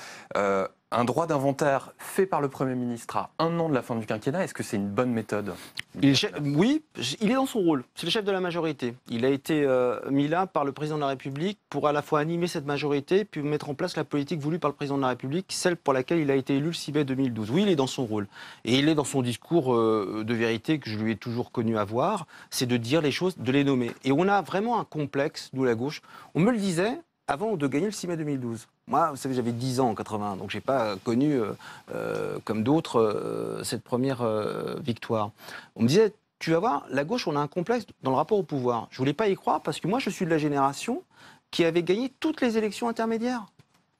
Un droit d'inventaire fait par le Premier ministre à 1 an de la fin du quinquennat, est-ce que c'est une bonne méthode? Oui, il est dans son rôle. C'est le chef de la majorité. Il a été mis là par le Président de la République pour à la fois animer cette majorité puis mettre en place la politique voulue par le Président de la République, celle pour laquelle il a été élu le 6 mai 2012. Oui, il est dans son rôle. Et il est dans son discours de vérité que je lui ai toujours connu avoir, c'est de dire les choses, de les nommer. Et on a vraiment un complexe, nous la gauche. On me le disait avant de gagner le 6 mai 2012. Moi, vous savez, j'avais 10 ans en 81, donc je n'ai pas connu, comme d'autres, cette première victoire. On me disait, tu vas voir, la gauche, on a un complexe dans le rapport au pouvoir. Je ne voulais pas y croire parce que moi, je suis de la génération qui avait gagné toutes les élections intermédiaires.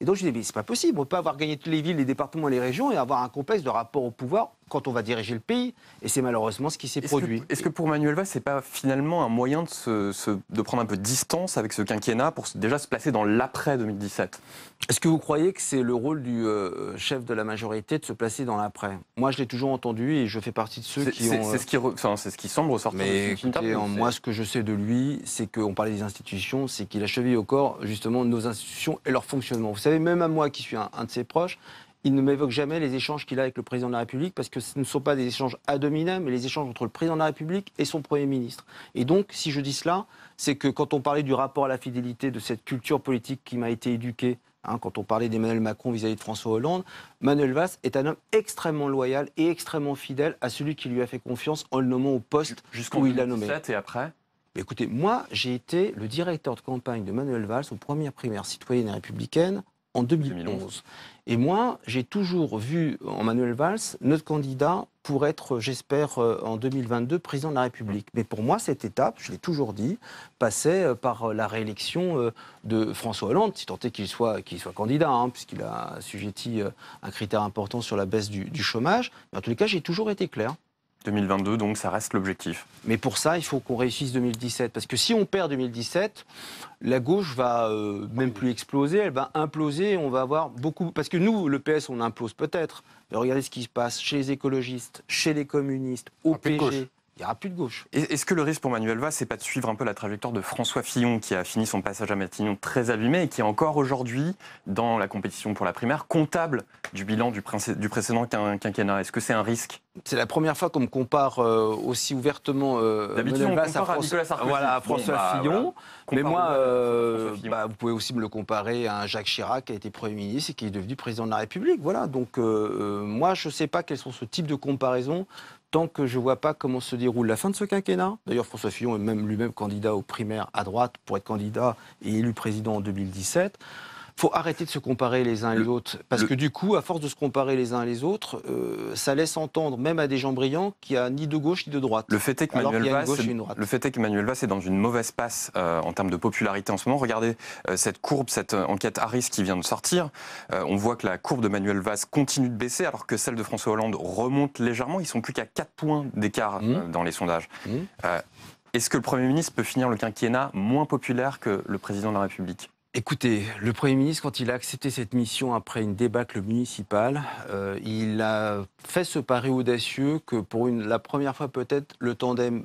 Et donc je disais, mais c'est pas possible, on ne peut pas avoir gagné toutes les villes, les départements et les régions et avoir un complexe de rapport au pouvoir quand on va diriger le pays. Et c'est malheureusement ce qui s'est produit. Est-ce que pour Manuel Valls, c'est pas finalement un moyen de prendre un peu de distance avec ce quinquennat pour déjà se placer dans l'après 2017 ? Est-ce que vous croyez que c'est le rôle du chef de la majorité de se placer dans l'après? Moi, je l'ai toujours entendu et je fais partie de ceux qui ont... C'est ce qui semble ressortir. Mais écoutez, moi, ce que je sais de lui, c'est qu'on parlait des institutions, c'est qu'il a chevillé au corps, justement, nos institutions et leur fonctionnement. Vous savez, même à moi, qui suis un de ses proches, il ne m'évoque jamais les échanges qu'il a avec le président de la République, parce que ce ne sont pas des échanges ad hominem, mais les échanges entre le président de la République et son Premier ministre. Et donc, si je dis cela, c'est que quand on parlait du rapport à la fidélité, de cette culture politique qui m'a été éduquée, quand on parlait d'Emmanuel Macron vis-à-vis de François Hollande, Manuel Valls est un homme extrêmement loyal et extrêmement fidèle à celui qui lui a fait confiance en le nommant au poste où il l'a nommé. Et après ? Écoutez, moi, j'ai été le directeur de campagne de Manuel Valls aux premières primaires citoyennes et républicaines en 2011. Et moi, j'ai toujours vu en Manuel Valls notre candidat pour être, j'espère, en 2022, président de la République. Mais pour moi, cette étape, je l'ai toujours dit, passait par la réélection de François Hollande, si tant est qu'il soit candidat, puisqu'il a assujetti un critère important sur la baisse du chômage. Mais en tous les cas, j'ai toujours été clair. 2022, donc ça reste l'objectif. Mais pour ça, il faut qu'on réussisse 2017. Parce que si on perd 2017, la gauche va même plus exploser, elle va imploser, on va avoir beaucoup... Parce que nous, le PS, on implose peut-être. Mais regardez ce qui se passe chez les écologistes, chez les communistes, au PG. Il n'y aura plus de gauche. Est-ce que le risque pour Manuel Valls, c'est pas de suivre un peu la trajectoire de François Fillon, qui a fini son passage à Matignon très abîmé et qui est encore aujourd'hui, dans la compétition pour la primaire, comptable du bilan du précédent quinquennat? Est-ce que c'est un risque? C'est la première fois qu'on me compare aussi ouvertement Manuel Valls à François Fillon. Mais moi, vous pouvez aussi me le comparer à un Jacques Chirac qui a été Premier ministre et qui est devenu président de la République. Voilà. Donc moi, je ne sais pas quels sont ce type de comparaison tant que je ne vois pas comment se déroule la fin de ce quinquennat. D'ailleurs, François Fillon est lui-même candidat aux primaires à droite pour être candidat et élu président en 2017. Il faut arrêter de se comparer les uns et les autres. Parce que du coup, à force de se comparer les uns et les autres, ça laisse entendre, même à des gens brillants, qu'il n'y a ni de gauche ni de droite. Le fait est que Manuel Valls est dans une mauvaise passe en termes de popularité en ce moment. Regardez cette courbe, cette enquête Harris qui vient de sortir. On voit que la courbe de Manuel Valls continue de baisser, alors que celle de François Hollande remonte légèrement. Ils sont plus qu'à 4 points d'écart dans les sondages. Est-ce que le Premier ministre peut finir le quinquennat moins populaire que le président de la République ? Écoutez, le Premier ministre, quand il a accepté cette mission après une débâcle municipale, il a fait ce pari audacieux que pour la première fois peut-être, le tandem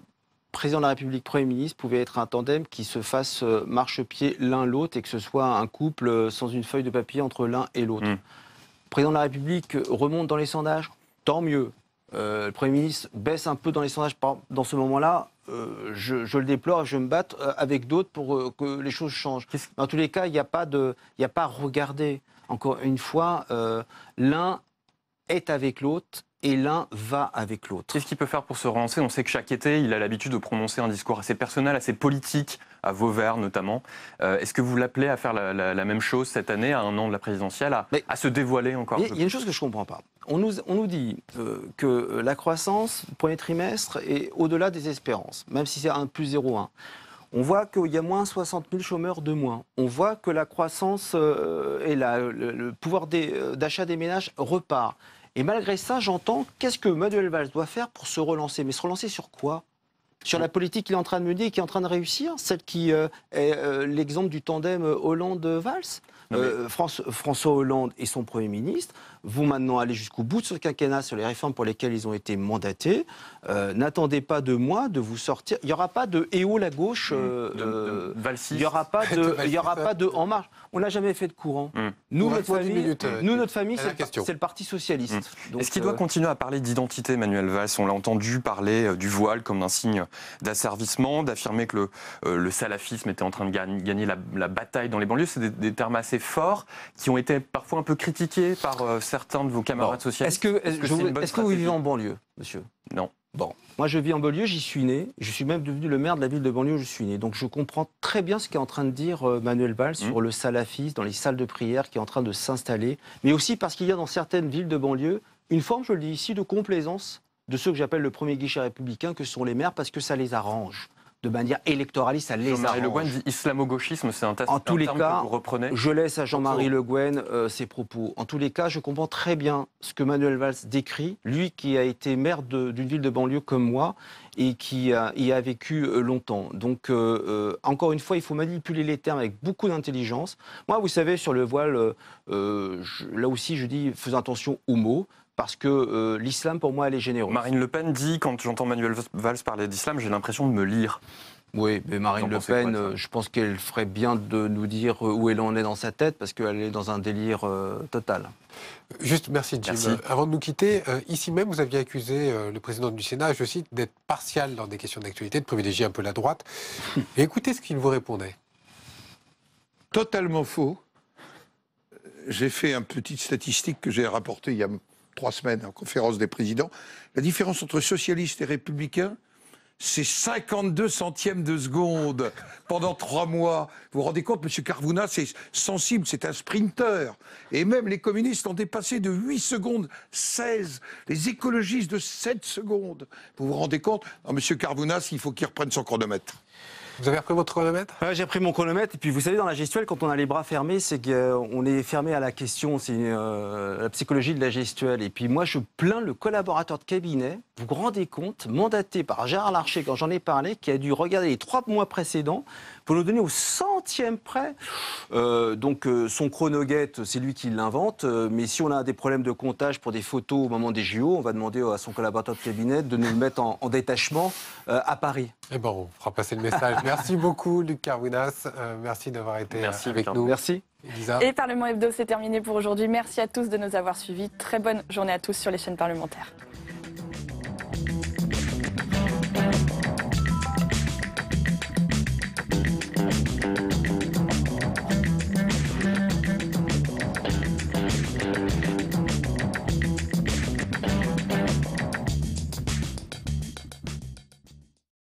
président de la République, Premier ministre pouvait être un tandem qui se fasse marchepied l'un l'autre et que ce soit un couple sans une feuille de papier entre l'un et l'autre. Le président de la République remonte dans les sondages, tant mieux. Le Premier ministre baisse un peu dans les sondages dans ce moment-là. Je le déplore, je me batte avec d'autres pour que les choses changent. Dans tous les cas, il n'y a pas à regarder. Encore une fois, l'un est avec l'autre et l'un va avec l'autre. Qu'est-ce qu'il peut faire pour se relancer? On sait que chaque été, il a l'habitude de prononcer un discours assez personnel, assez politique, à Vauvert notamment. Est-ce que vous l'appelez à faire la même chose cette année, à 1 an de la présidentielle, à se dévoiler encore? Il y a une chose que je ne comprends pas. On nous dit que la croissance, le premier trimestre, est au-delà des espérances, même si c'est 1 plus 0,1. On voit qu'il y a moins 60 000 chômeurs de moins. On voit que la croissance et le pouvoir d'achat des ménages repart. Et malgré ça, j'entends qu'est-ce que Manuel Valls doit faire pour se relancer. Mais se relancer sur quoi? sur la politique qu'il est en train de mener et qui est en train de réussir, celle qui est l'exemple du tandem Hollande-Valls. François Hollande et son Premier ministre vont maintenant aller jusqu'au bout de ce quinquennat sur les réformes pour lesquelles ils ont été mandatés. N'attendez pas de moi de vous sortir. Il n'y aura pas de « Eh oh la gauche », il n'y aura pas de « En marche ». On n'a jamais fait de courant. Nous, notre famille, c'est le Parti socialiste. Est-ce qu'il doit continuer à parler d'identité, Manuel Valls? On l'a entendu parler du voile comme un signe d'asservissement, d'affirmer que le salafisme était en train de gagner la bataille dans les banlieues. C'est des termes assez forts qui ont été parfois un peu critiqués par certains de vos camarades socialistes. Est-ce que vous vivez en banlieue, monsieur? Non. Bon, moi je vis en banlieue, j'y suis né, je suis même devenu le maire de la ville de banlieue où je suis né. Donc je comprends très bien ce qu'est en train de dire Manuel Valls sur le salafisme dans les salles de prière qui est en train de s'installer, mais aussi parce qu'il y a dans certaines villes de banlieue une forme, je le dis ici, de complaisance de ceux que j'appelle le premier guichet républicain, que sont les maires, parce que ça les arrange. De manière électoraliste, ça les arrange. Jean-Marie Le Guen dit islamo-gauchisme, c'est un terme que vous reprenez. Je laisse à Jean-Marie Le Guen ses propos. En tous les cas, je comprends très bien ce que Manuel Valls décrit, lui qui a été maire d'une ville de banlieue comme moi et qui y a vécu longtemps. Donc, encore une fois, il faut manipuler les termes avec beaucoup d'intelligence. Moi, vous savez, sur le voile, là aussi, je dis, faisons attention aux mots. Parce que l'islam, pour moi, elle est généreuse. Marine Le Pen dit, quand j'entends Manuel Valls parler d'islam, j'ai l'impression de me lire. Oui, mais Marine Le Pen, je pense qu'elle ferait bien de nous dire où elle en est dans sa tête, parce qu'elle est dans un délire total. Juste, merci Jim. Merci. Avant de nous quitter, ici même, vous aviez accusé le président du Sénat, je cite, d'être partial dans des questions d'actualité, de privilégier un peu la droite. Et écoutez ce qu'il vous répondait. Totalement faux. J'ai fait une petite statistique que j'ai rapportée il y a 3 semaines en conférence des présidents. La différence entre socialistes et républicains, c'est 52 centièmes de seconde pendant 3 mois. Vous vous rendez compte, M. Carvounas, c'est sensible, c'est un sprinter. Et même les communistes ont dépassé de 8 secondes 16. Les écologistes de 7 secondes. Vous vous rendez compte? Non, M. Carvounas, il faut qu'il reprenne son chronomètre. Vous avez repris votre chronomètre? J'ai pris mon chronomètre. Et puis, vous savez, dans la gestuelle, quand on a les bras fermés, c'est qu'on est fermé à la question. C'est la psychologie de la gestuelle. Et puis, moi, je plains le collaborateur de cabinet, vous vous rendez compte, mandaté par Gérard Larcher, quand j'en ai parlé, qui a dû regarder les 3 mois précédents pour nous donner au centième près. Donc, son chronoguette, c'est lui qui l'invente. Mais si on a des problèmes de comptage pour des photos au moment des JO, on va demander à son collaborateur de cabinet de nous le mettre en détachement à Paris. Eh ben, on fera passer le message. Merci beaucoup, Luc Carvounas. Merci d'avoir été avec nous. Merci. Elisa. Et Parlement Hebdo, c'est terminé pour aujourd'hui. Merci à tous de nous avoir suivis. Très bonne journée à tous sur les chaînes parlementaires.